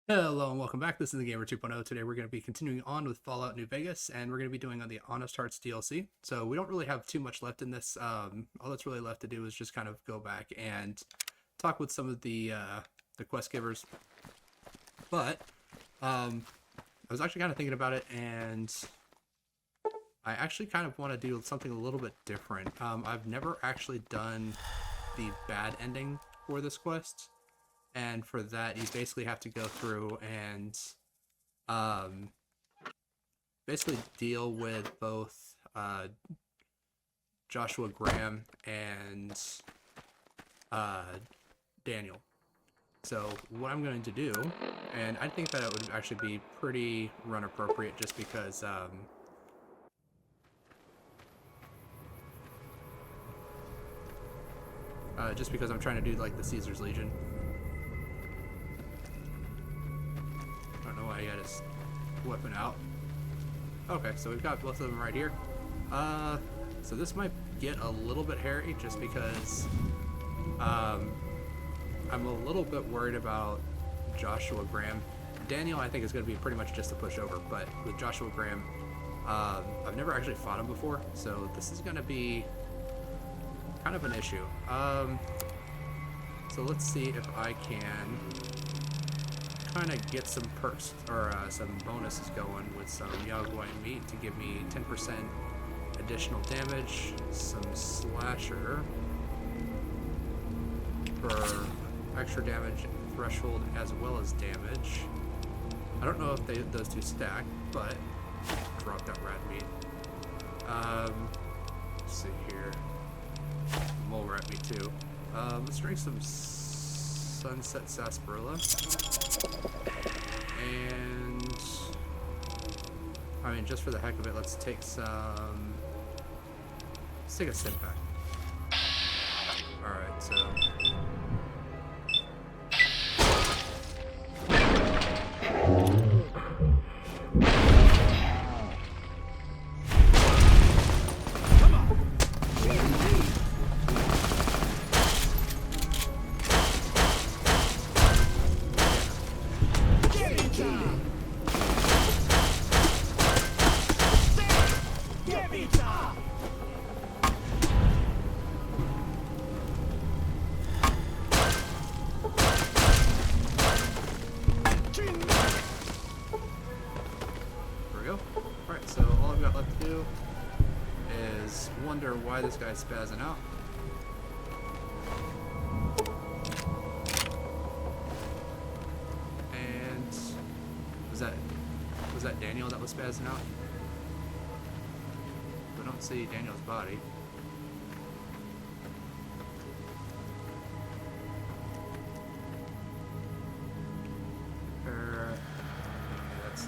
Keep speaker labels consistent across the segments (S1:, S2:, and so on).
S1: Hello and welcome back. This is the Gamer 2.0. Today we're going to be continuing on with Fallout New Vegas, and we're going to be doing on the Honest Hearts DLC. So we don't really have too much left in this. All that's really left to do is just kind of go back and talk with some of the quest givers. But I was actually kind of thinking about it, and I actually kind of want to do something a little bit different. I've never actually done the bad ending for this quest. And for that, you basically have to go through and basically deal with both Joshua Graham and Daniel. So what I'm going to do, and I think that it would actually be pretty run appropriate just because I'm trying to do like the Caesar's Legion. I don't know why I got his weapon out. Okay, so we've got both of them right here. So this might get a little bit hairy just because I'm a little bit worried about Joshua Graham. Daniel, I think, is going to be pretty much just a pushover, but with Joshua Graham, I've never actually fought him before, so this is going to be kind of an issue. So let's see if I can kind of get some perks or some bonuses going with some Yaguai meat to give me 10% additional damage, some slasher for extra damage threshold as well as damage. I don't know if those two stack, but drop that rat meat. Let's see here. Mole rat meat too. Let's drink some Sunset Sarsaparilla. And I mean, just for the heck of it, let's take a sip back. Alright, so why this guy's spazzing out. And was that Daniel that was spazzing out? We don't see Daniel's body. That's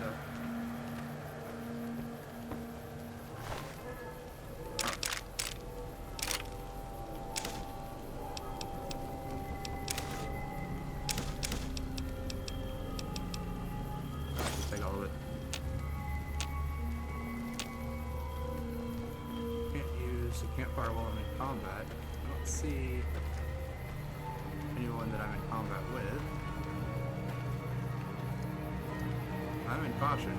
S1: take all of it. Can't use a campfire while I'm in combat. I don't see anyone that I'm in combat with. I'm in caution.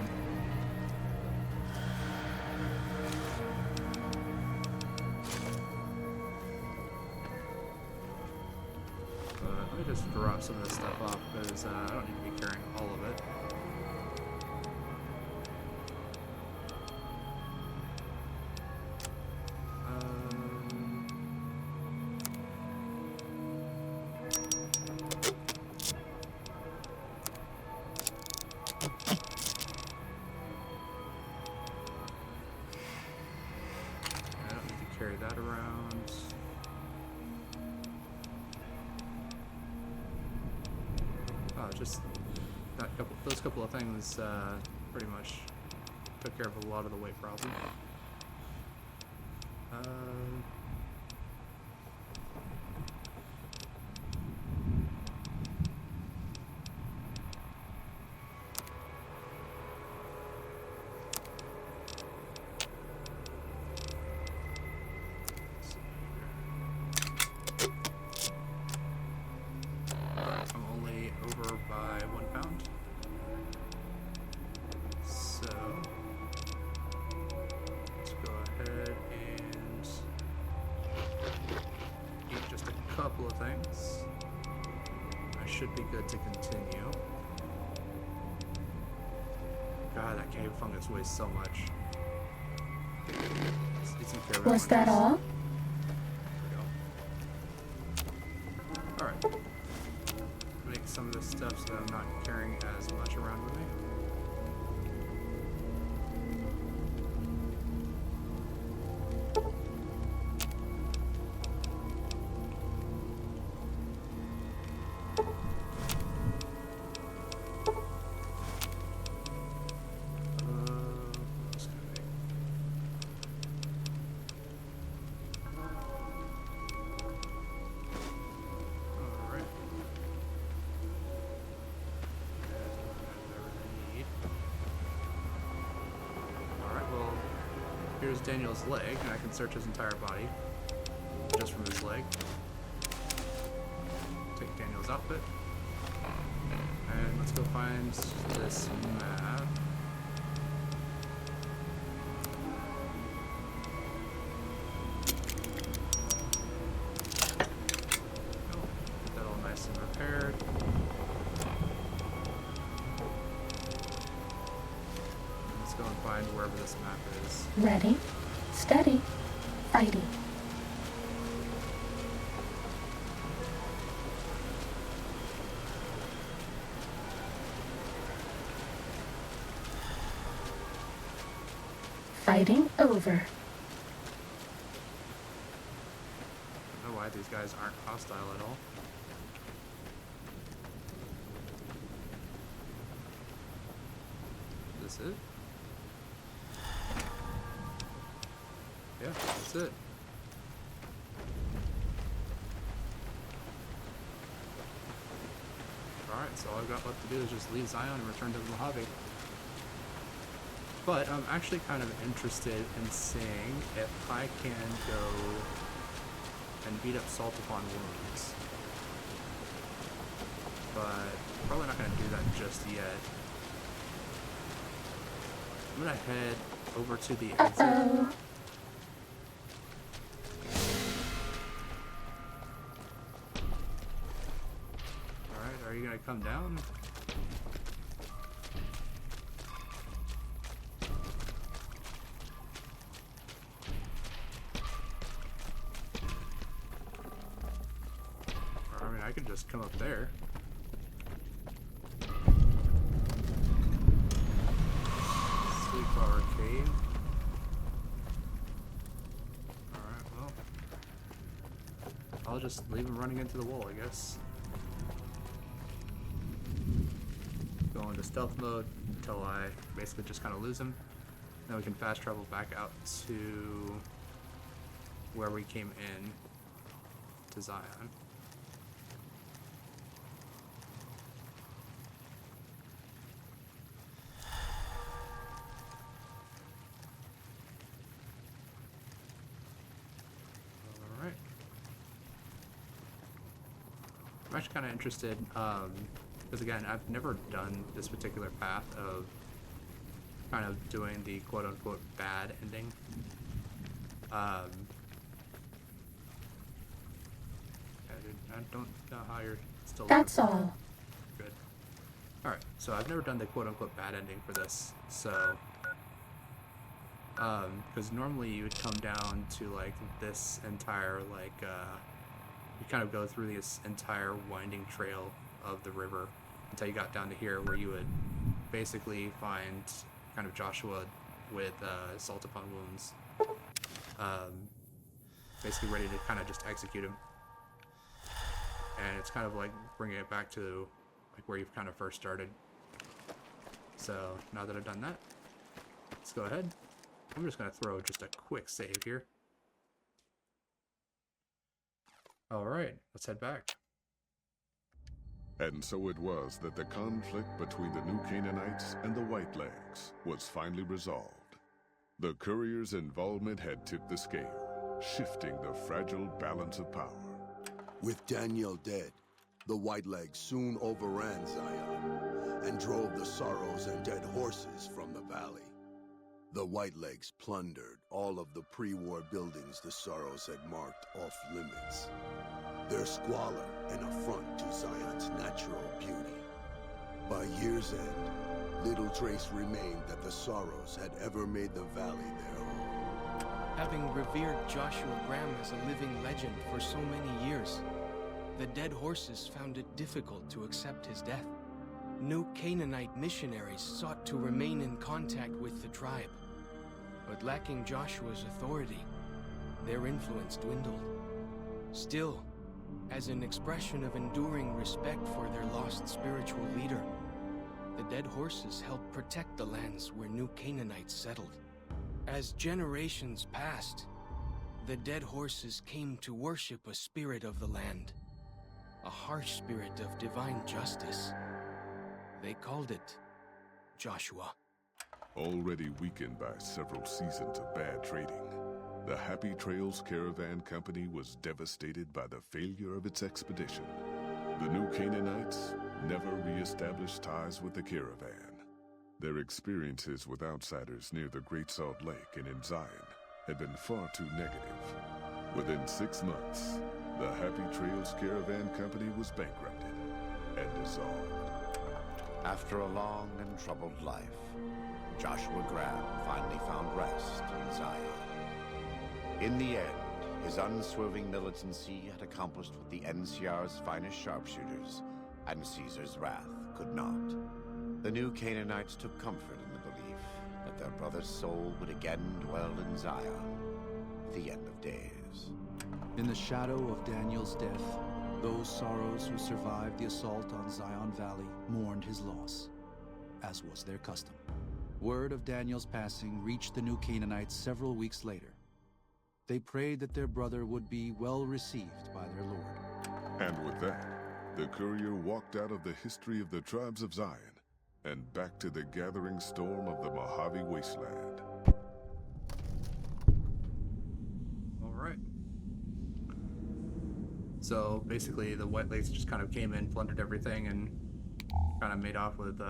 S1: Let me just drop some of this stuff off because I don't need to be carrying all of it. Carry that around. Oh, just those couple of things pretty much took care of a lot of the weight problem. I'm only over by 1 pound. should be good to continue. God, that cave fungus weighs so much.
S2: Was that all?
S1: Alright. Make some of this stuff so that I'm not carrying as much around with me. Here's Daniel's leg, and I can search his entire body just from his leg. Take Daniel's outfit. And let's go find this map. Get that all nice and repaired. Let's go and find wherever this map is.
S2: Ready, steady, fighting. Fighting over.
S1: I don't know why these guys aren't hostile at all. Is this it? Yeah, that's it. Alright, so all I've got left to do is just leave Zion and return to the Mojave. But I'm actually kind of interested in seeing if I can go and beat up Salt Upon Wounds. But probably not going to do that just yet. I'm going to head over to the exit. Alright, are you going to come down? I could just come up there. Sleepflower Cave. Alright, well. I'll just leave him running into the wall, I guess. Go into stealth mode until I basically just kind of lose him. Then we can fast travel back out to where we came in to Zion. I'm actually kind of interested, because again, I've never done this particular path of kind of doing the quote-unquote bad ending. I don't know how you're still...
S2: That's all.
S1: Good. Alright, so I've never done the quote-unquote bad ending for this, so... because normally you would come down to, like, this entire, like, you kind of go through this entire winding trail of the river until you got down to here, where you would basically find kind of Joshua with Salt Upon Wounds, basically ready to kind of just execute him. And it's kind of like bringing it back to like where you've kind of first started. So now that I've done that, let's go ahead. I'm just going to throw just a quick save here. Alright, let's head back.
S3: And so it was that the conflict between the New Canaanites and the Whitelegs was finally resolved. The courier's involvement had tipped the scale, shifting the fragile balance of power.
S4: With Daniel dead, the Whitelegs soon overran Zion and drove the Sorrows and dead horses from the valley. The Whitelegs plundered all of the pre-war buildings the Sorrows had marked off limits. their squalor an affront to Zion's natural beauty. By year's end, little trace remained that the Sorrows had ever made the valley their home.
S5: Having revered Joshua Graham as a living legend for so many years, the Dead Horses found it difficult to accept his death. New Canaanite missionaries sought to remain in contact with the tribe, but lacking Joshua's authority, their influence dwindled. Still, as an expression of enduring respect for their lost spiritual leader, the Dead Horses helped protect the lands where New Canaanites settled. As generations passed, the Dead Horses came to worship a spirit of the land, a harsh spirit of divine justice. They called it Joshua.
S3: Already weakened by several seasons of bad trading, the Happy Trails Caravan Company was devastated by the failure of its expedition. The New Canaanites never re-established ties with the caravan. Their experiences with outsiders near the Great Salt Lake and in Zion had been far too negative. Within 6 months, the Happy Trails Caravan Company was bankrupted and dissolved.
S6: After a long and troubled life, Joshua Graham finally found rest in Zion. In the end, his unswerving militancy had accomplished what the NCR's finest sharpshooters and Caesar's wrath could not. The New Canaanites took comfort in the belief that their brother's soul would again dwell in Zion at the end of days.
S7: In the shadow of Daniel's death, those Sorrows who survived the assault on Zion Valley mourned his loss, as was their custom. Word of Daniel's passing reached the New Canaanites several weeks later. They prayed that their brother would be well received by their Lord.
S3: And with that, the courier walked out of the history of the tribes of Zion and back to the gathering storm of the Mojave Wasteland.
S1: All right. So basically, the White Lakes just kind of came in, plundered everything, and kind of made off with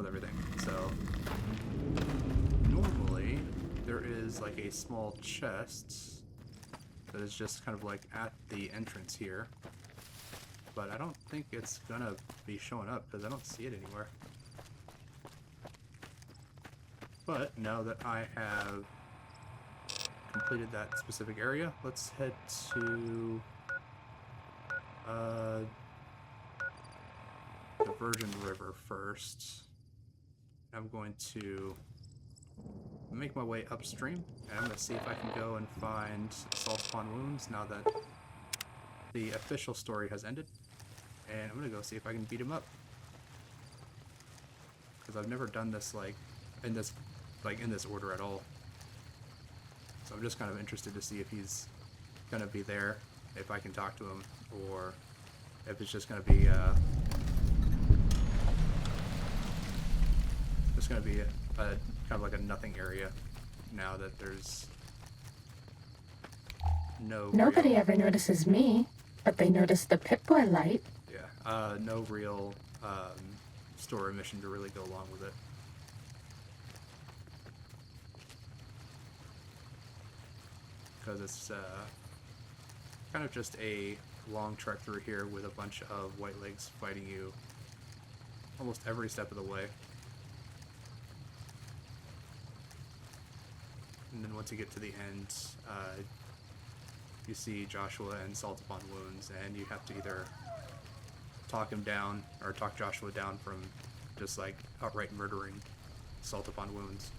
S1: everything. So normally there is like a small chest that is just kind of like at the entrance here, but I don't think it's gonna be showing up because I don't see it anywhere. But now that I have completed that specific area, let's head to the Virgin River first. I'm going to make my way upstream, and I'm going to see if I can go and find Salt Upon Wounds now that the official story has ended. And I'm going to go see if I can beat him up, because I've never done this in this order at all. So I'm just kind of interested to see if he's going to be there, if I can talk to him, or if it's just going to be a kind of like a nothing area now that there's no
S2: Nobody
S1: real,
S2: ever notices me, but they notice the Pip-Boy light.
S1: no real story mission to really go along with it. Because it's kind of just a long trek through here with a bunch of White Legs fighting you almost every step of the way. And then once you get to the end, you see Joshua and Salt Upon Wounds, and you have to either talk him down or talk Joshua down from just like outright murdering Salt Upon Wounds.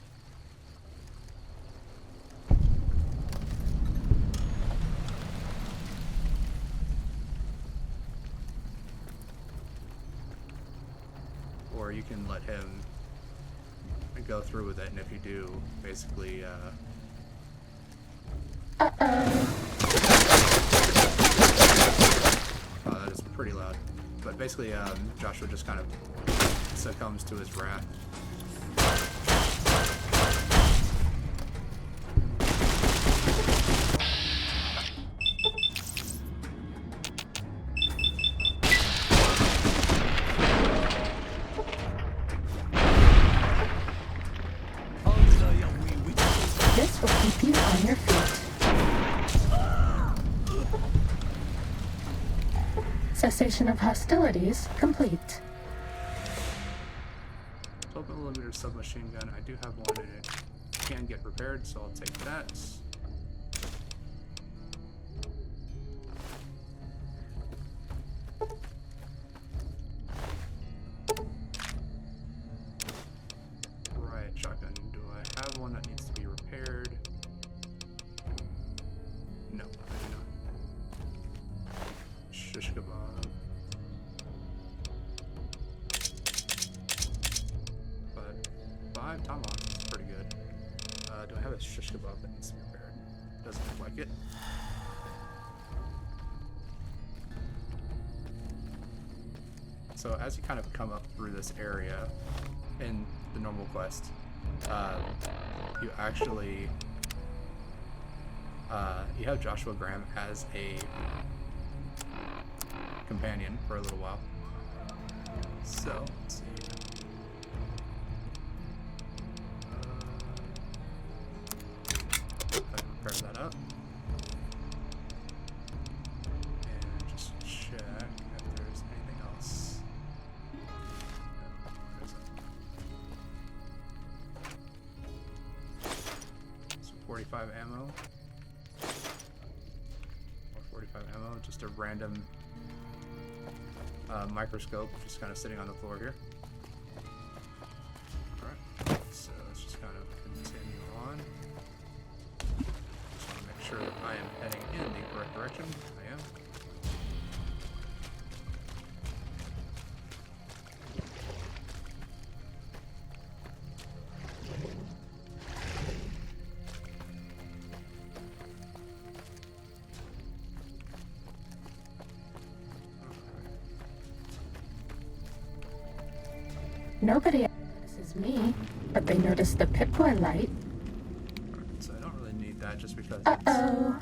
S1: Or you can let him go through with it, and if you do, basically, that is pretty loud. But basically, Joshua just kind of succumbs to his wrath.
S2: This will keep you on your feet. Cessation of hostilities complete.
S1: 12mm submachine gun. I do have one and it can get repaired, so I'll take that. Right, shotgun. Do I have one that needs to be repaired? No, I do not. Shish kebab. But 5 tomahawks is pretty good. Do I have a shish kebab that needs to be repaired? Doesn't look like it. So as you kind of come up through this area in the normal quest, you actually you have Joshua Graham as a companion for a little while. So let's see. Go ahead and repair that up. And just check if there's anything else. No, there isn't. So 45 ammo. Or 45 ammo, just a random microscope just kind of sitting on the floor here. Alright, so let's just kind of continue on. Just want to make sure that I am heading in the correct direction. I am.
S2: Nobody notices me, but they notice the Pip-Boy light.
S1: So I don't really need that just because
S2: Uh-oh.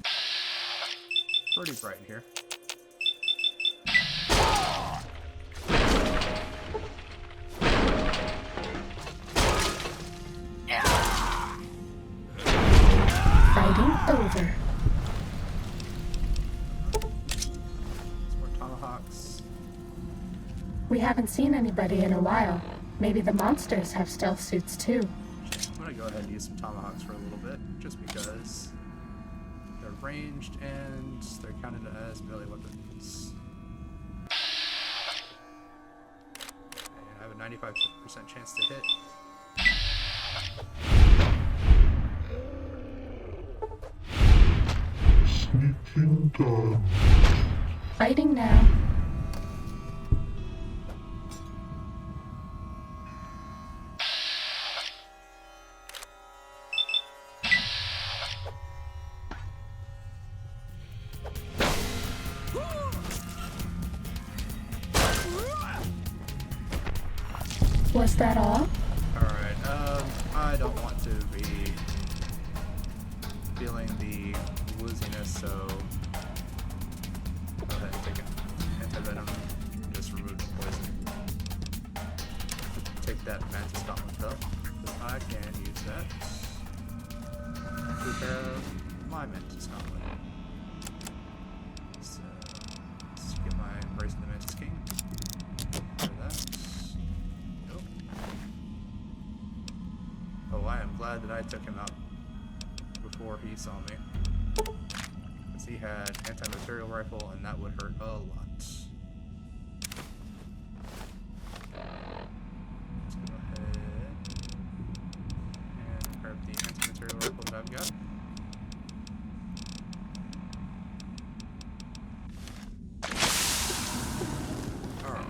S1: it's pretty bright in here.
S2: Fighting over.
S1: Some more tomahawks.
S2: We haven't seen anybody in a while. Maybe the monsters have stealth suits too.
S1: I'm gonna go ahead and use some tomahawks for a little bit, just because they're ranged and they're counted as melee weapons. And I have a 95% chance to hit.
S2: Fighting now. Was that all?
S1: Alright, I don't want to be feeling the wooziness, so go ahead and take an anti-venom, just remove the poison. Take that Mantis Gauntlet though, because I can use that to repair my Mantis Gauntlet. So, let's get my Embrace of the Mantis King. Repair that. Nope. Oh, I am glad that I took him out before he saw me. Because he had anti-material rifle and that would hurt a lot. Let's go ahead and grab the anti-material rifle that I've got. Alright.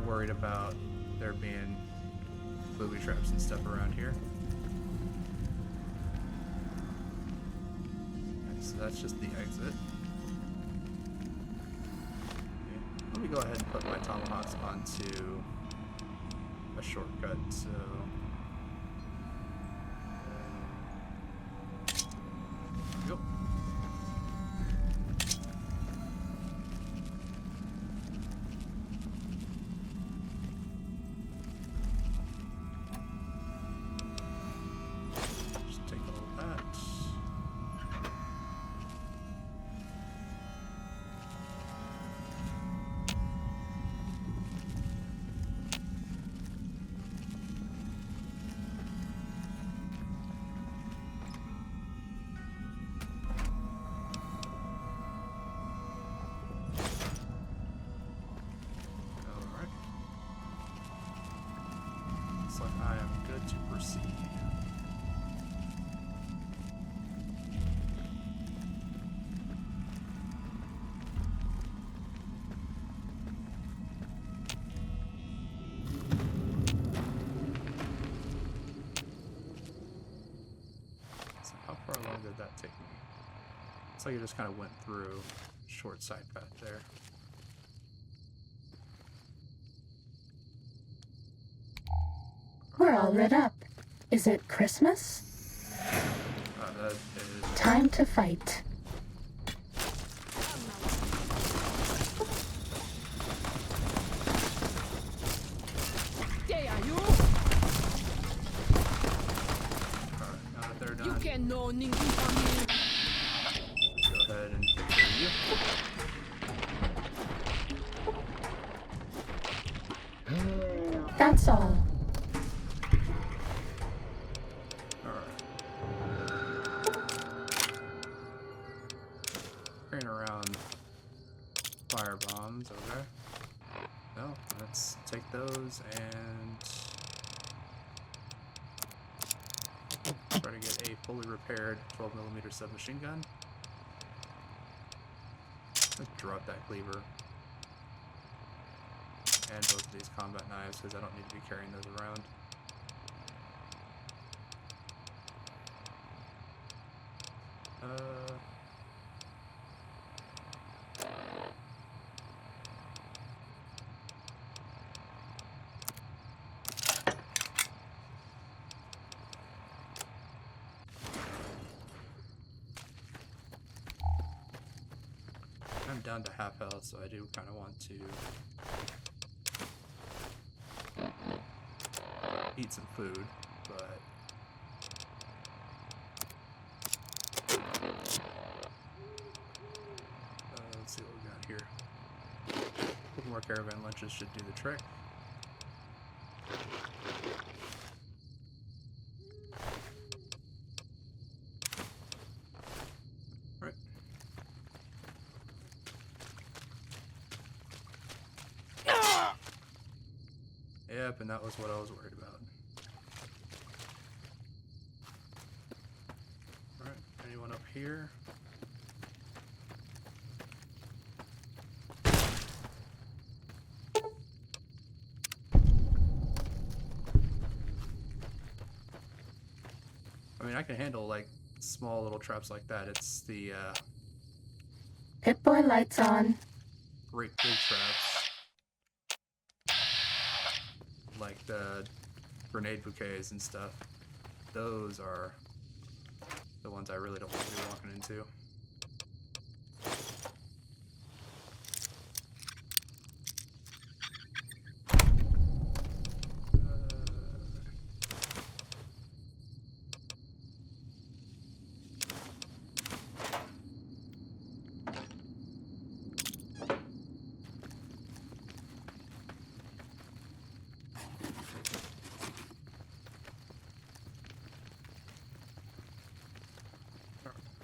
S1: Worried about there being booby traps and stuff around here. Okay, so that's just the exit. Okay, let me go ahead and put my tomahawks onto a shortcut. So How long did that take me? It's like it just kind of went through short side path there.
S2: We're all lit up. Is it Christmas?
S1: That is...
S2: Time to fight.
S8: Stay, are you?
S1: Alright, now that they're
S8: You
S1: done,
S8: can know Ningu family.
S1: go ahead and take care of you.
S2: That's all.
S1: Carrying around fire bombs, okay. No, let's take those and try to get a fully repaired 12mm submachine gun. Let's drop that cleaver. And both of these combat knives because I don't need to be carrying those around. I'm down to half health, so I do kind of want to eat some food, but let's see what we got here. A couple more caravan lunches should do the trick. Right. Yep, and that was what I was worried about. Alright, anyone up here? I mean, I can handle, like, small little traps like that. It's the,
S2: Pip-Boy lights on.
S1: great big traps. Like the grenade bouquets and stuff. Those are the ones I really don't want to be walking into.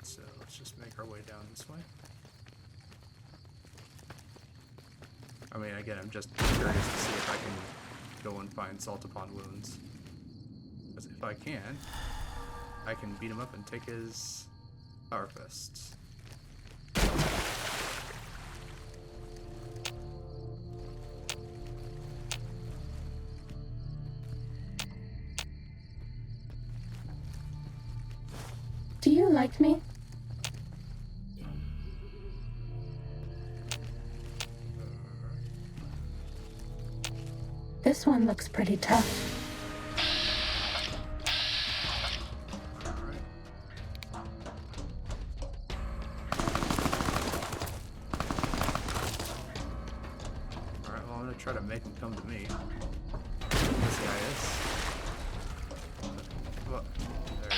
S1: So let's just make our way down this way. I mean, again, I'm just curious to see if I can go and find Salt Upon Wounds. Because if I can beat him up and take his Power Fists.
S2: Do you like me? This one looks pretty tough.
S1: Alright, well, I'm gonna try to make him come to me. This guy is. Well, there we go.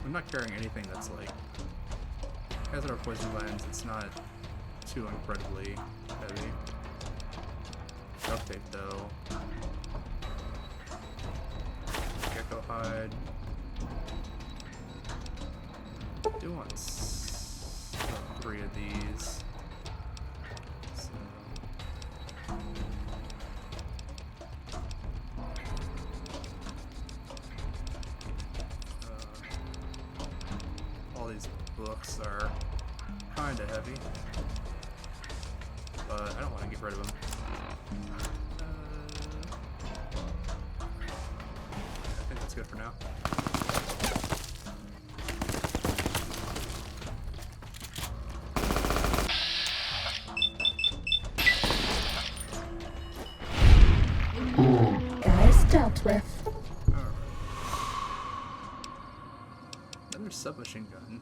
S1: I'm not carrying anything that's like hazard or poison glands. It's not too incredibly heavy. Duct tape though. side. Do want 3 of these. So. All these books are kind of heavy, but I don't want to get rid of them. I think that's good for now.
S2: Guys dealt with.
S1: Alright. Another submachine gun.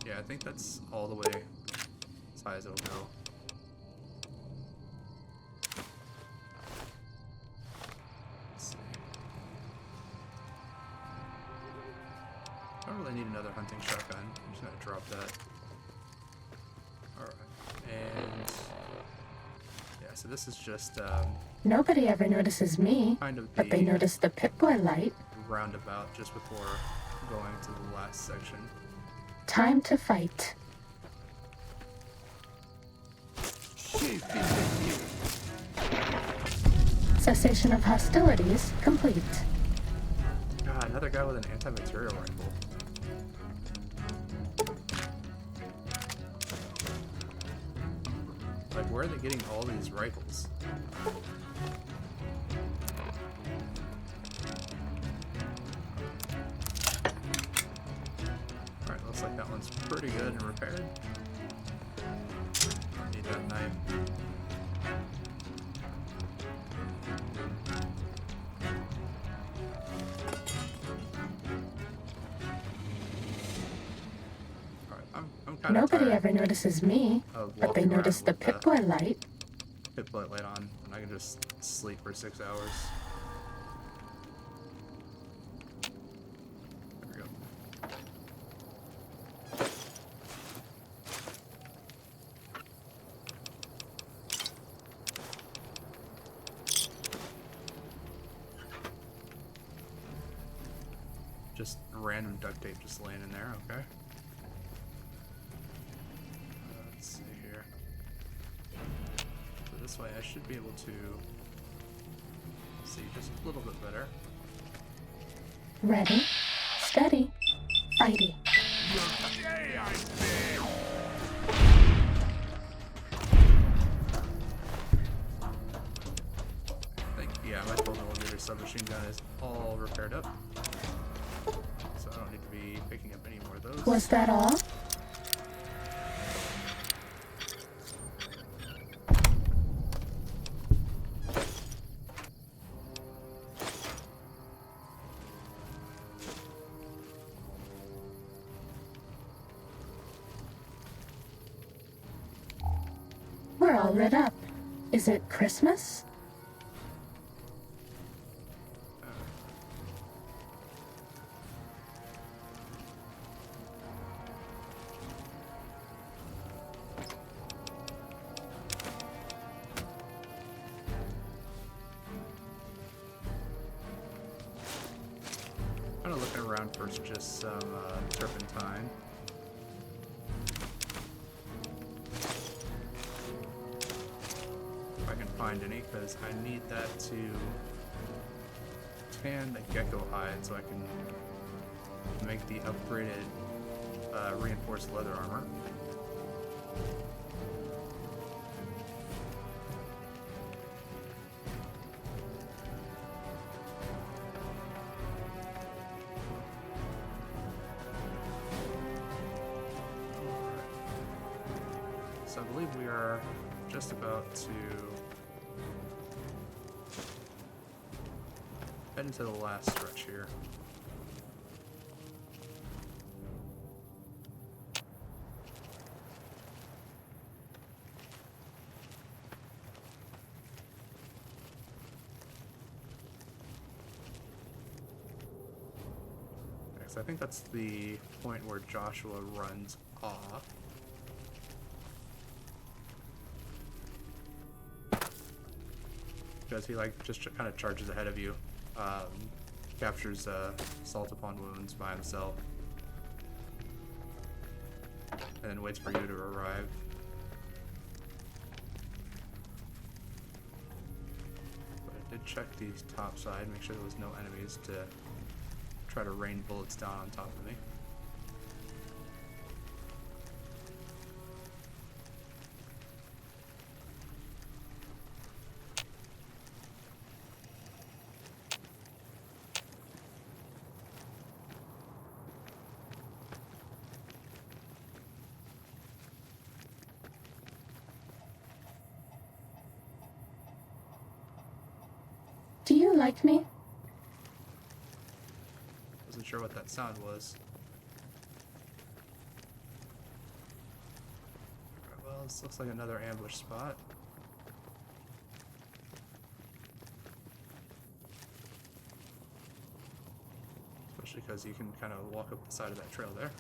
S1: Yeah, I think that's all the way as high as it'll go. Let's see. I don't really need another hunting shotgun. I'm just gonna drop that. Alright. And yeah, so this is just
S2: Nobody ever notices me,
S1: kind of
S2: but they
S1: the
S2: notice the Pip-Boy light.
S1: roundabout just before going to the last section.
S2: Time to fight. Cessation of hostilities complete.
S1: God, another guy with an anti-material rifle. Like, where are they getting all these rifles? Alright, looks like that one's pretty good and repaired. Need that knife. Alright, I'm kind of
S2: Nobody
S1: tired
S2: ever notices me,
S1: of
S2: but they
S1: walking around
S2: notice the
S1: with
S2: Pip-Boy light.
S1: Pip-Boy light on, and I can just sleep for 6 hours. There we go. Just random duct tape just laying in there, okay. Let's see here. So this way I should be able to see just a little bit better.
S2: Ready, steady, fighty.
S1: I think, yeah, my 12mm submachine gun is all repaired up. So I don't need to be picking up any more of those.
S2: Was that all? We're all lit up. Is it Christmas?
S1: Kind of looking around for just some turpentine. If I can find any, because I need that to tan the gecko hide so I can make the upgraded reinforced leather armor. So I believe we are just about to head into the last stretch here. Okay, so I think that's the point where Joshua runs off. Because he like just kind of charges ahead of you. captures Assault Upon Wounds by himself. And then waits for you to arrive. But I did check the top side, make sure there was no enemies to try to rain bullets down on top of me.
S2: Do you like me?
S1: Wasn't sure what that sound was. Alright, well, this looks like another ambush spot. Especially because you can kind of walk up the side of that trail there.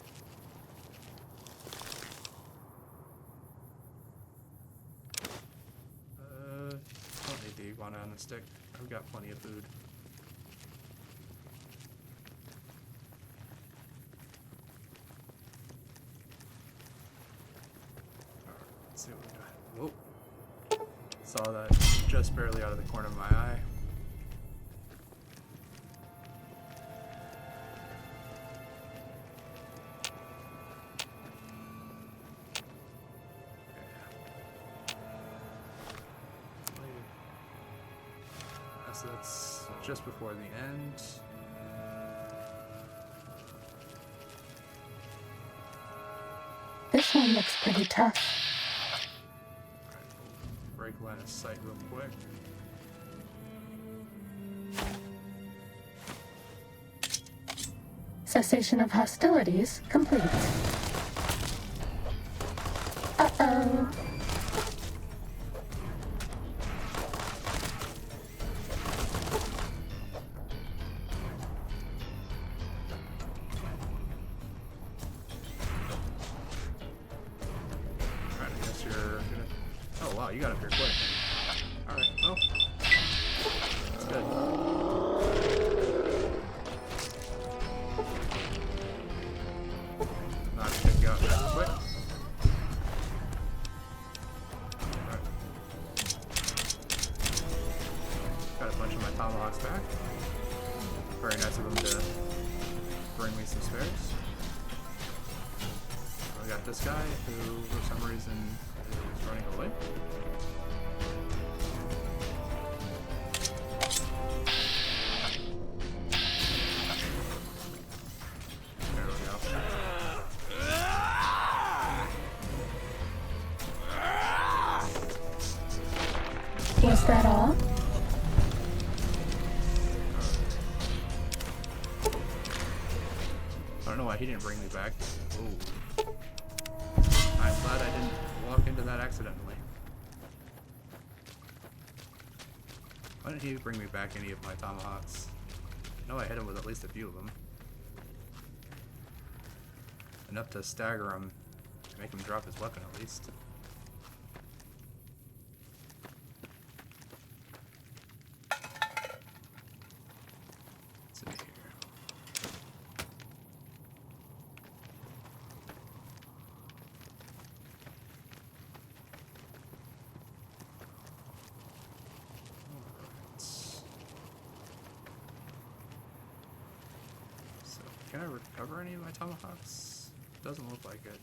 S1: Don't need the iguana on the stick. I've got plenty of food. Alright, let's see what we got. Whoa. Saw that just barely out of the corner of my eye. So that's just before the end.
S2: This one looks pretty tough.
S1: Break line of sight real quick.
S2: Cessation of hostilities complete. Uh-oh.
S1: Alright, I guess you're gonna... Oh wow, you got up here quick. Alright, well. That's good. Not to take you out real quick. Alright. Got a bunch of my tomahawks back. Very nice of them to bring me some spares. We got this guy who, for some reason, is running away. There we go.
S2: Was that all?
S1: I don't know why he didn't bring me back. Ooh. I'm glad I didn't walk into that accidentally. Why didn't he bring me back any of my tomahawks? I know I hit him with at least a few of them. Enough to stagger him, to make him drop his weapon at least. Let's see here. So, can I recover any of my tomahawks? Doesn't look like it.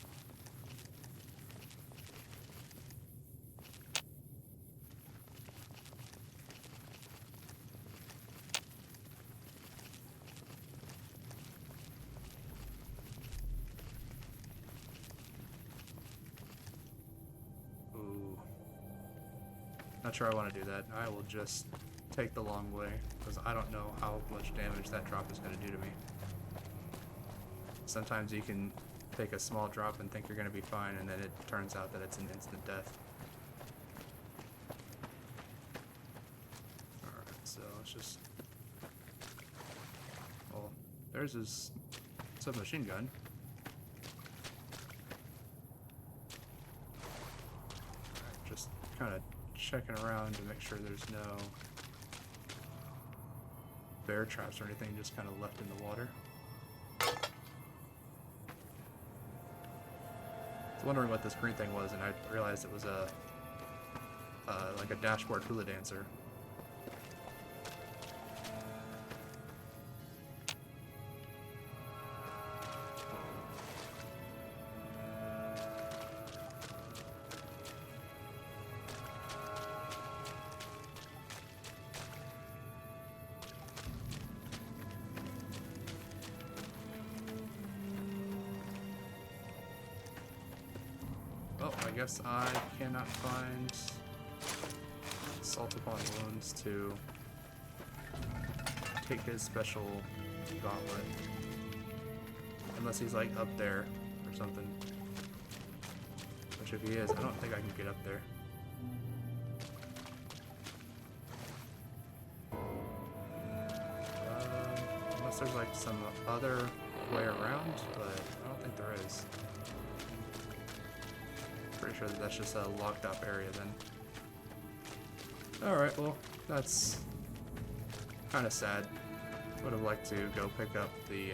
S1: Ooh. Not sure I want to do that. I will just take the long way, because I don't know how much damage that drop is going to do to me. Sometimes you can take a small drop and think you're going to be fine, and then it turns out that it's an instant death. Alright, so let's just... Well, there's his submachine gun. Alright, just kind of checking around to make sure there's no bear traps or anything just kind of left in the water. I was wondering what this green thing was, and I realized it was a like a dashboard hula dancer. Oh, I guess I cannot find Salt Upon Wounds to take his special gauntlet. Unless he's like up there or something. Which if he is, I don't think I can get up there. Unless there's like some other way around, but I don't think there is. Pretty sure that that's just a locked up area then. Alright, well, that's kind of sad. Would have liked to go pick up the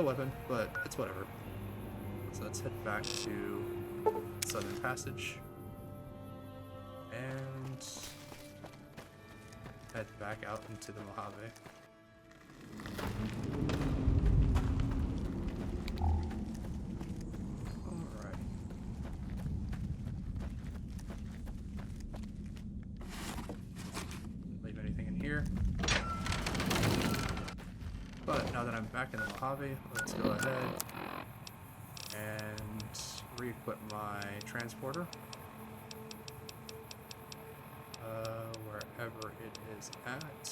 S1: weapon, but it's whatever. So let's head back to Southern Passage and head back out into the Mojave. Alright. Leave anything in here. But now that I'm back in the Mojave, let's go ahead and re-equip my transporter. Wherever it is at.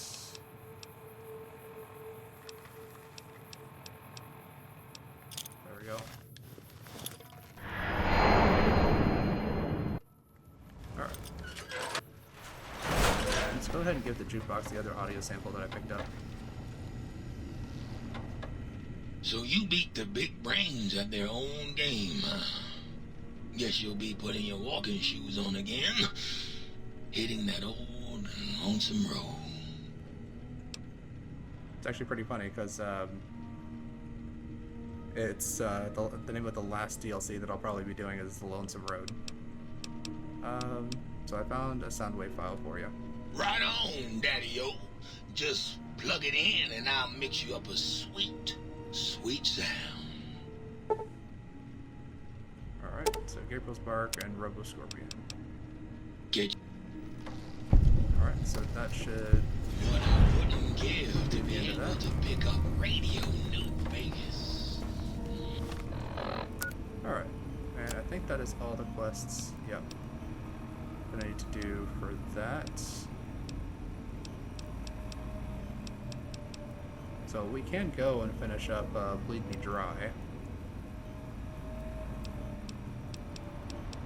S1: There we go. Alright. Let's go ahead and give the jukebox the other audio sample that I picked up.
S8: So you beat the big brains at their own game, huh? Guess you'll be putting your walking shoes on again, hitting that old lonesome road.
S1: It's actually pretty funny because it's the name of the last DLC that I'll probably be doing is The Lonesome Road. So I found a Soundwave file for you.
S8: Right on, Daddy-o. Just plug it in and I'll mix you up a sweet, sweet sound.
S1: Alright, so Gabriel's Bark and Robo-Scorpion.
S8: Get
S1: Alright, so that should...
S8: what I wouldn't give to be
S1: Into
S8: able
S1: that.
S8: to pick up Radio New Vegas.
S1: Alright, and I think that is all the quests, yep, that I need to do for that. So we can go and finish up Bleed Me Dry.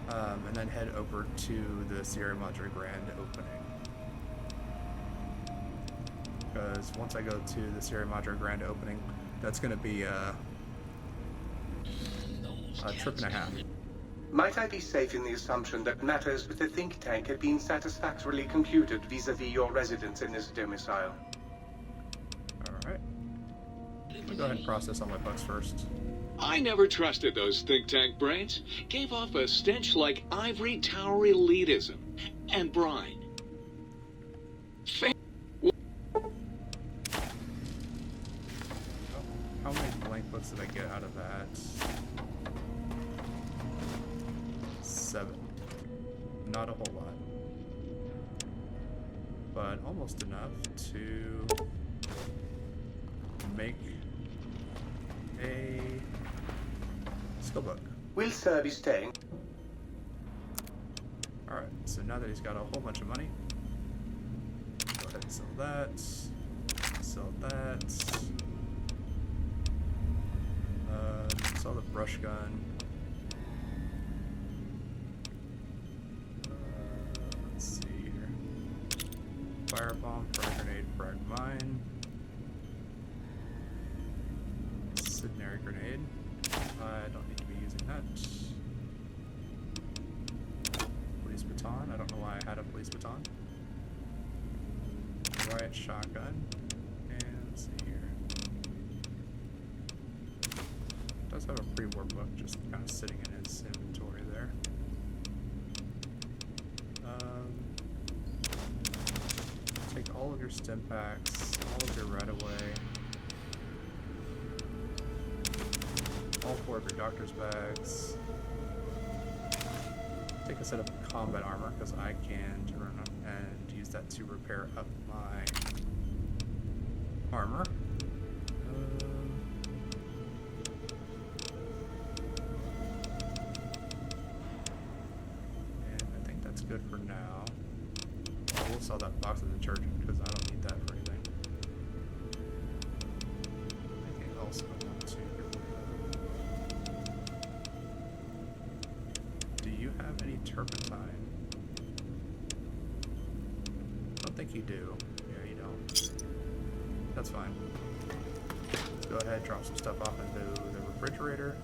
S1: And then head over to the Sierra Madre Grand opening. Because once I go to the Sierra Madre Grand opening, that's going to be a trip and a half.
S9: Might I be safe in the assumption that matters with the think tank have been satisfactorily computed vis-a-vis your residence in this domicile?
S1: Alright. Let me go ahead and process all my bucks first.
S10: I never trusted those think tank brains. Gave off a stench like ivory tower elitism and brine.
S1: How many blank books did I get out of that? 7. Not a whole lot. But almost enough to make a skill book.
S9: Will Sir be staying?
S1: Alright, so now that he's got a whole bunch of money, go ahead and sell that. Sell that. Sell the brush gun. Let's see here. Firebomb, frag grenade, frag mine. Incendiary grenade. I don't need to be using that. Police baton. I don't know why I had a police baton. Riot shotgun. just sitting in his inventory there. Take all of your stim packs, all of your right away, all 4 of your doctor's bags. Take a set of combat armor because I can turn up and use that to repair up my armor. And I think that's good for now. I will sell that box of detergent because I don't need that for anything. Anything else I want to get rid of? Do you have any turpentine? I don't think you do. Yeah, you don't. That's fine. Let's go ahead, drop some stuff off into the refrigerator.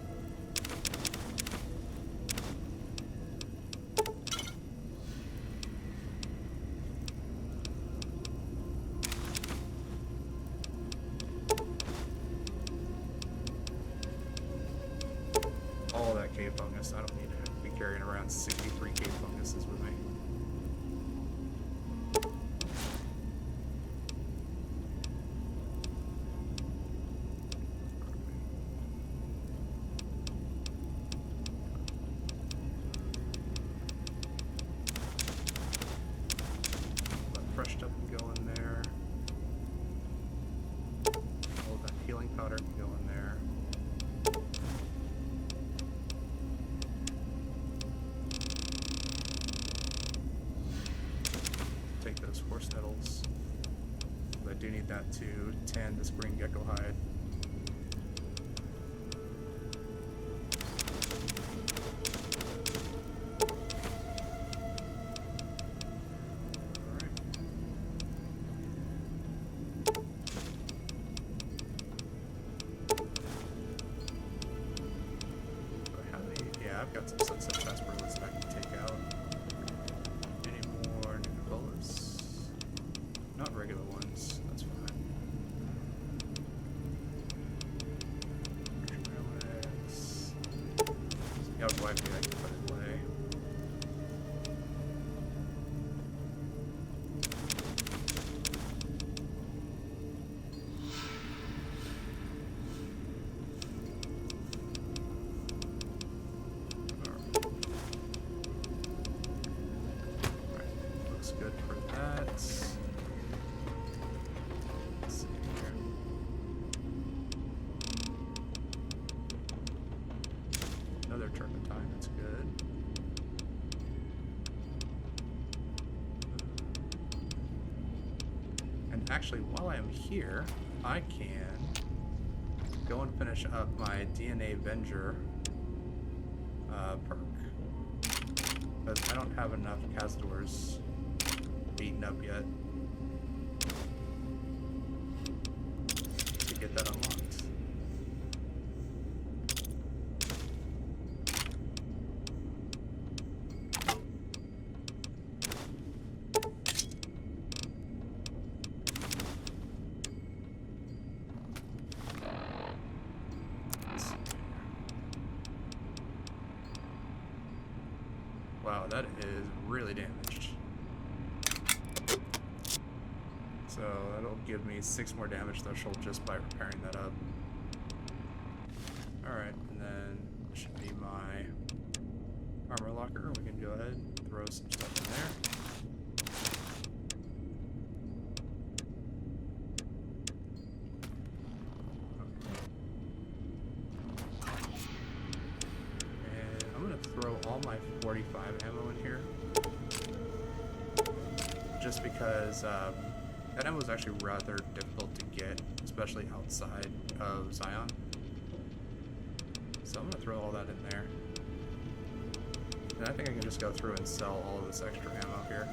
S1: All that cave fungus. I don't need to be carrying around 63 cave funguses with me. Fresh stuff can go in there. All that healing powder can go in there. Take those horse nettles. I do need that to tan this green gecko hide. I've got some sunset sarsaparillas that I can take out. Any more Nuka-Colas? Not regular ones, that's fine. Relics. Yeah, wipe I can put it away. Good for that. Let's see here. Another turpentine, that's good. And actually, while I'm here, I can go and finish up my DNA Avenger perk. Because I don't have enough Cazadors beaten up yet to get that unlocked. Wow, that is really damaged. So that'll give me 6 more damage threshold just by repairing that up. Alright, and then this should be my armor locker. We can go ahead and throw some stuff in there. And I'm going to throw all my 45 ammo in here. Just because that ammo is actually rather difficult to get, especially outside of Zion. So I'm going to throw all that in there. And I think I can just go through and sell all of this extra ammo here.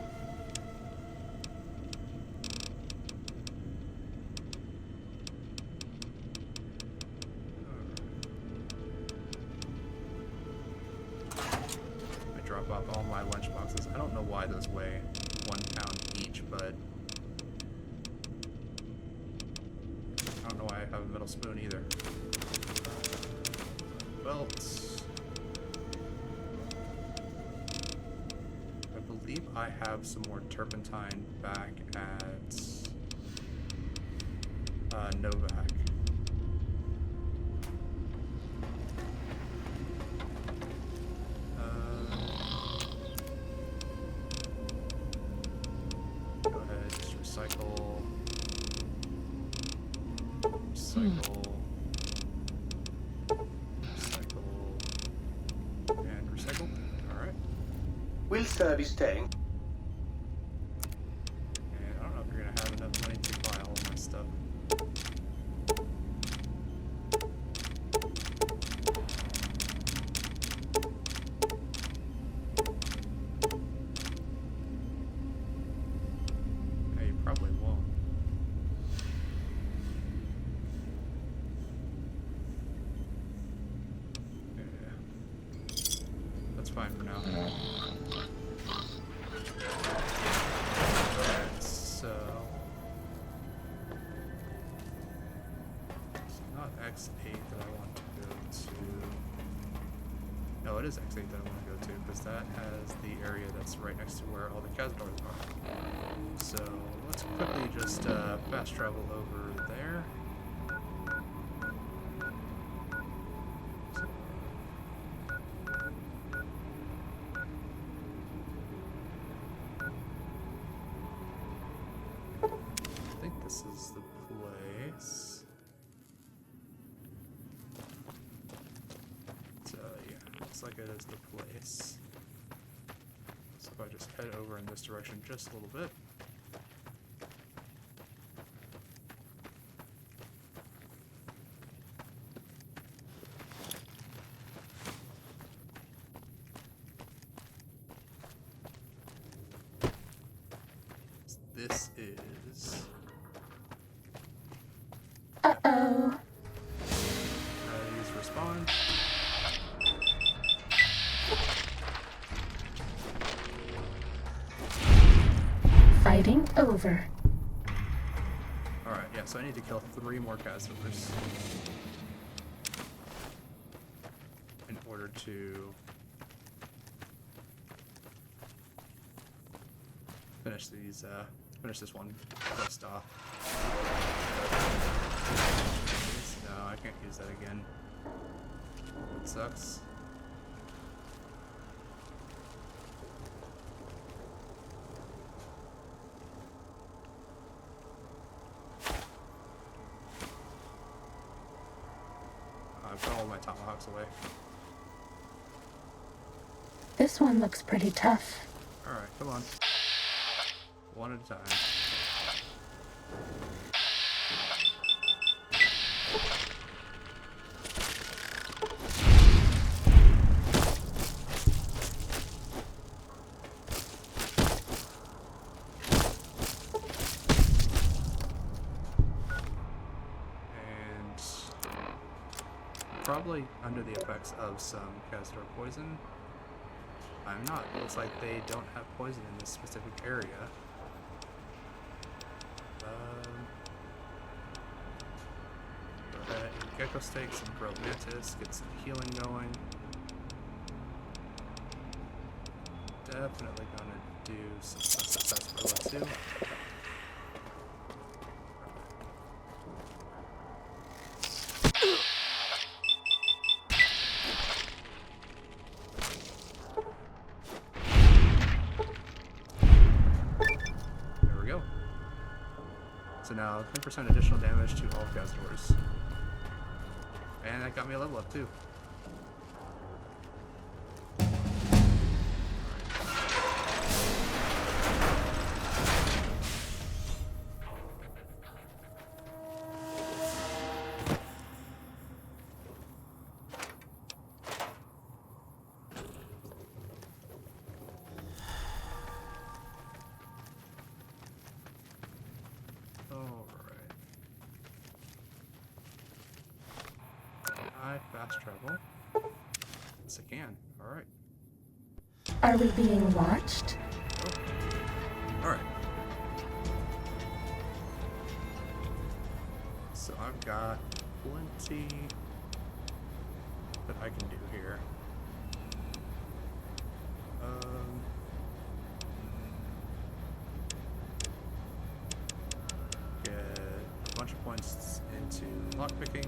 S1: I drop off all my lunch boxes. I don't know why those weigh 1 pound each, but I don't know why I have a metal spoon either. Belts. I have some more turpentine back at Novak. Go ahead, just recycle. Recycle. And recycle. Alright.
S9: Will Sir be staying?
S1: And I don't know if you're gonna have enough money to buy all of my stuff. Yeah, you probably won't. Yeah. That's fine for now. So it's not X8 that I want to go to. No, it is X8 that I want to go to because that has the area that's right next to where all the Cazadors are. So let's quickly just fast travel over there. I think this is the place. So yeah, looks like it is the place. So if I just head over in this direction just a little bit. This is
S2: Uh-oh.
S1: use respawn.
S2: Fighting over.
S1: Alright, yeah, so I need to kill 3 more Cazadors in order to finish these, finish this one quest off. No, I can't use that again. That sucks. I've got all my tomahawks away.
S2: This one looks pretty tough.
S1: Alright, come on. One at a time. And probably under the effects of some Cazador poison. I'm not. Looks like they don't have poison in this specific area. Go ahead and gecko steak, some grilled mantis, get some healing going. Definitely gonna do some sarsaparilla too. There we go. So now 10% additional damage to all Cazadors. And that got me a level up too. Fast travel. Yes, I can. Alright.
S2: Are we being watched?
S1: Oh. Alright. So I've got plenty that I can do here. lockpicking.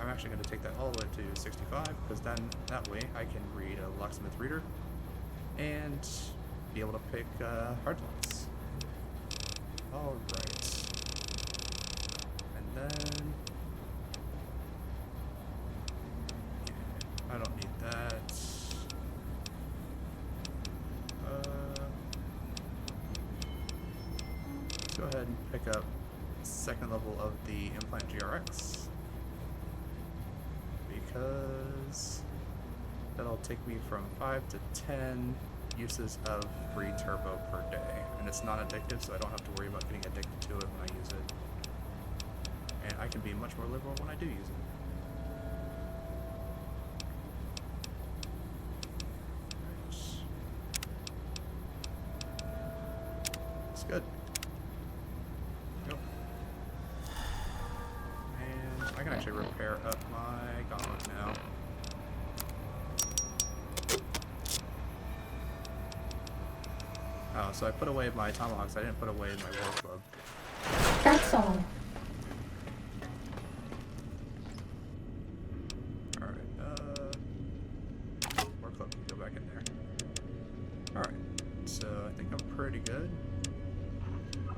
S1: I'm actually going to take that all the way to 65, because then that way I can read a locksmith reader and be able to pick hard locks. Alright. And then... yeah, I don't need that. Let's go ahead and pick up second level of the Implant GRX, because that'll take me from 5 to 10 uses of free turbo per day, and it's non-addictive, so I don't have to worry about getting addicted to it when I use it, and I can be much more liberal when I do use it. It's good. Go. And I can actually repair up my gauntlet now. Oh, so I put away my tomahawks, I didn't put away my war club.
S2: That's all.
S1: Alright, war club can go back in there. Alright, so I think I'm pretty good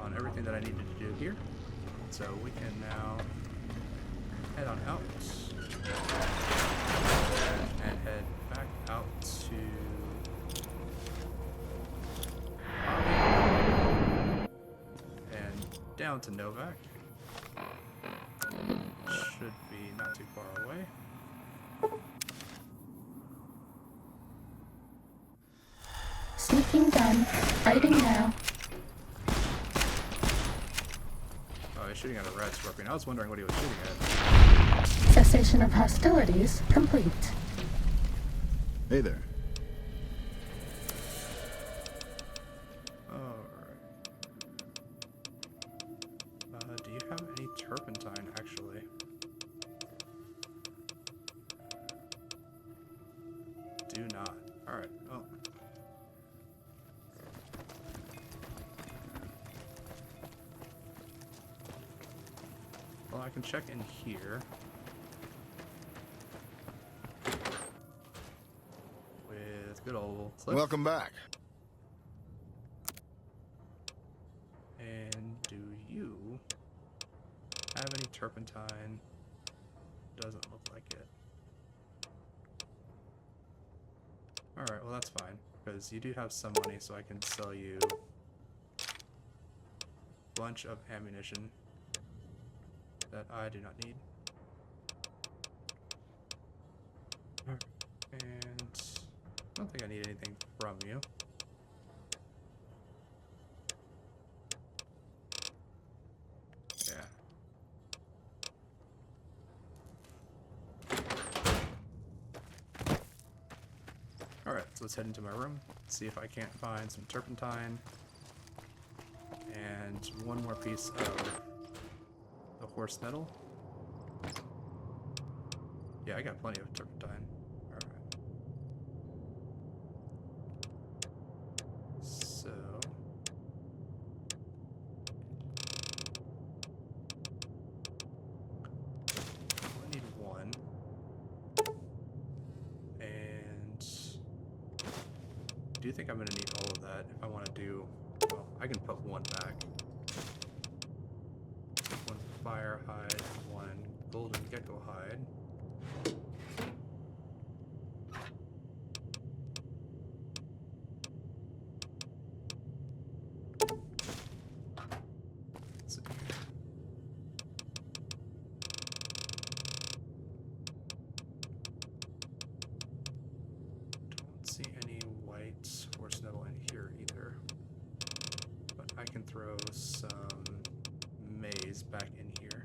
S1: on everything that I needed to do here. So we can now head on out and head back out to and down to Novak. Should be not too far away.
S2: Sneaking done. Fighting now.
S1: Oh, he's shooting at a red scorpion. I was wondering what he was shooting at.
S2: Cessation of hostilities complete.
S11: Hey there.
S1: Alright. Do you have any turpentine, actually? Do not. Alright, well. Well, I can check in here. With good old Cliff.
S11: Welcome back.
S1: And do you have any turpentine? Doesn't look like it. Alright, well that's fine, because you do have some money, so I can sell you a bunch of ammunition that I do not need. Alright, and I don't think I need anything from you. Yeah. Alright, so let's head into my room, see if I can't find some turpentine and one more piece of the horse nettle. Yeah, I got plenty of turpentine. Alright. So... I need one. And... I do think I'm going to need all of that if I want to do... Well, I can put one back. One fire hide, one golden gecko hide. Let's see. Don't see any white horse nettle in here either. But I can throw some maize back in here.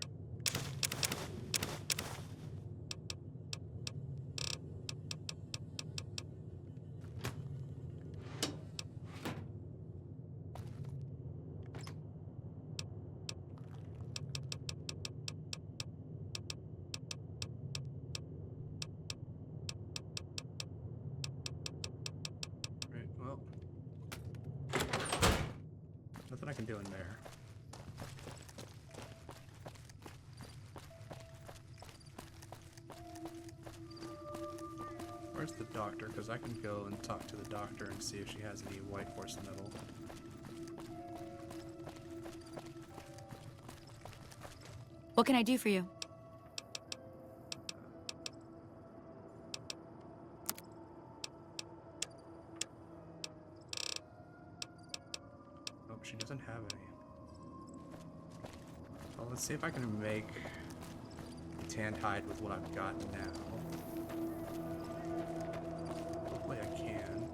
S1: Right, well, nothing I can do in there. Where's the doctor? Because I can go and talk to the doctor and see if she has any white horse metal.
S12: What can I do for you?
S1: Oh, she doesn't have any. Well, let's see if I can make tanned hide with what I've got now. Hopefully I can.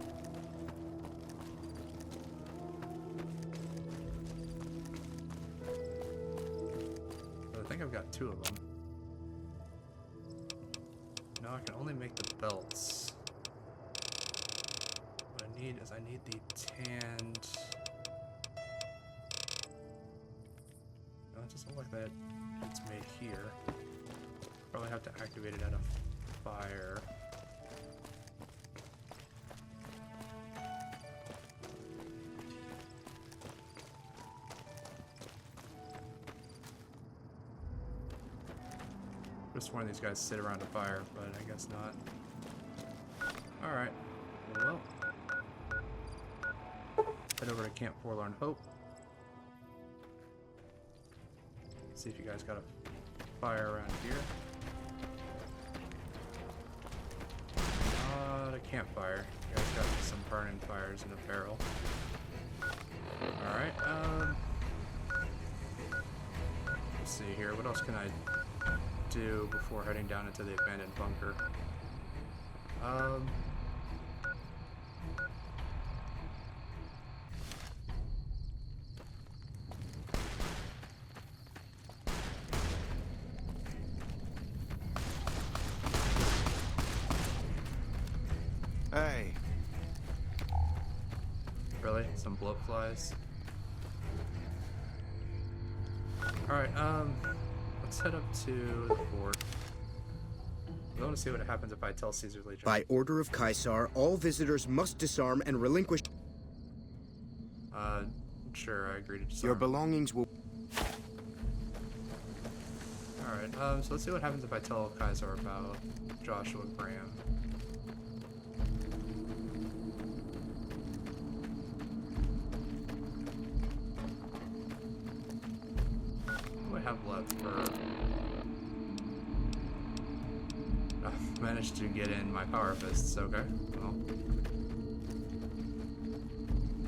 S1: But I think I've got 2 of them. No, I can only make the belts. What I need is I need the tanned... No, it doesn't look like that it's made here. Probably have to activate it at a fire. Just one of these guys sit around a fire, but I guess not. Alright. Well. Head over to Camp Forlorn Hope. See if you guys got a fire around here. Not a campfire. You guys got some burning fires in a barrel. Alright, let's see here. What else can I do before heading down into the abandoned bunker?
S6: Hey.
S1: Really? Some bloatflies? Alright, let's head up to the fort. I want to see what happens if I tell Caesar Legion.
S13: By order of Caesar, all visitors must disarm and relinquish...
S1: Sure, I agree to disarm.
S13: Your belongings will...
S1: Alright, so let's see what happens if I tell Caesar about Joshua Graham. What do I have left for... I managed to get in my power fists, okay. Well,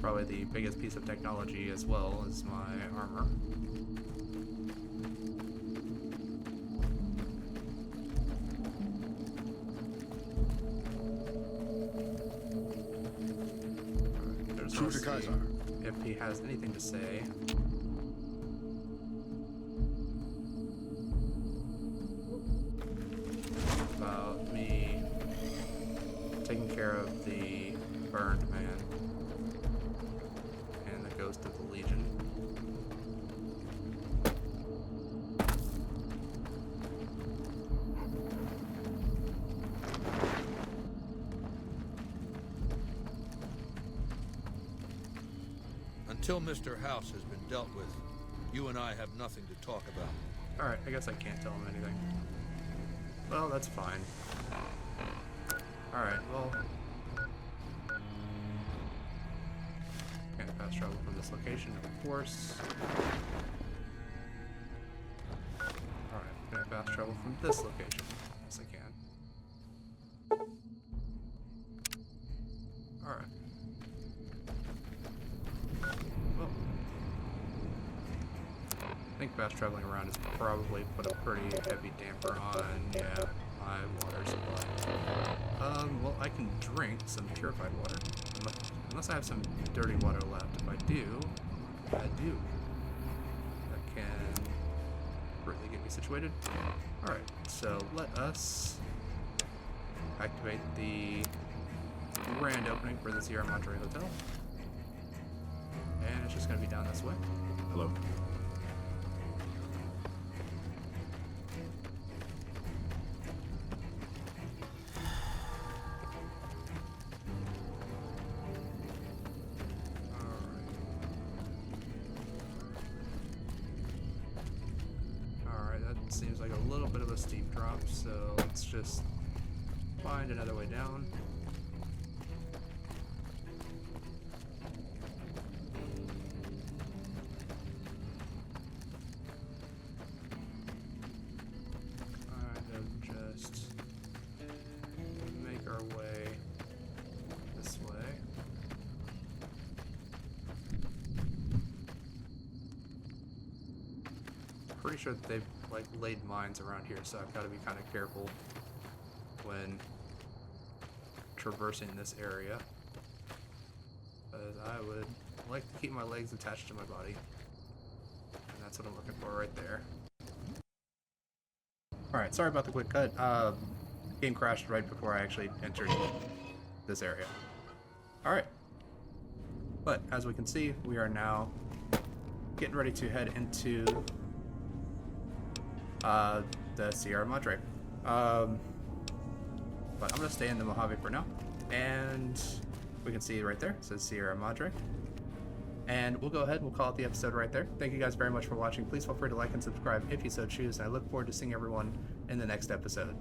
S1: probably the biggest piece of technology as well as my armor. There's
S11: True to Caesar.
S1: If he has anything to say. About me taking care of the burned man and the ghost of the Legion.
S14: Until Mr. House has been dealt with, you and I have nothing to talk about.
S1: Alright, I guess I can't tell him anything. Well, that's fine. Alright, well... Can't fast travel from this location, of course. Alright, gonna fast travel from this location. Yes, I can. Alright. Well... I think fast traveling around has probably put a pretty heavy damper on, yeah, my water supply. Well, I can drink some purified water, unless I have some dirty water left. If I do, that can greatly get me situated. Alright, so let us activate the grand opening for the Sierra Madre Hotel. And it's just going to be down this way.
S11: Hello.
S1: Alright, that seems like a little bit of a steep drop, so let's just find another way down. Kind of just make our way this way. Pretty sure that they've like laid mines around here, so I've got to be kind of careful when traversing this area, because I would like to keep my legs attached to my body, and that's what I'm looking for right there. Alright, sorry about the quick cut. Game crashed right before I actually entered this area. Alright, but as we can see, we are now getting ready to head into the Sierra Madre. But I'm going to stay in the Mojave for now. And we can see right there, it says Sierra Madre. And we'll go ahead and we'll call it the episode right there. Thank you guys very much for watching. Please feel free to like and subscribe if you so choose. And I look forward to seeing everyone in the next episode.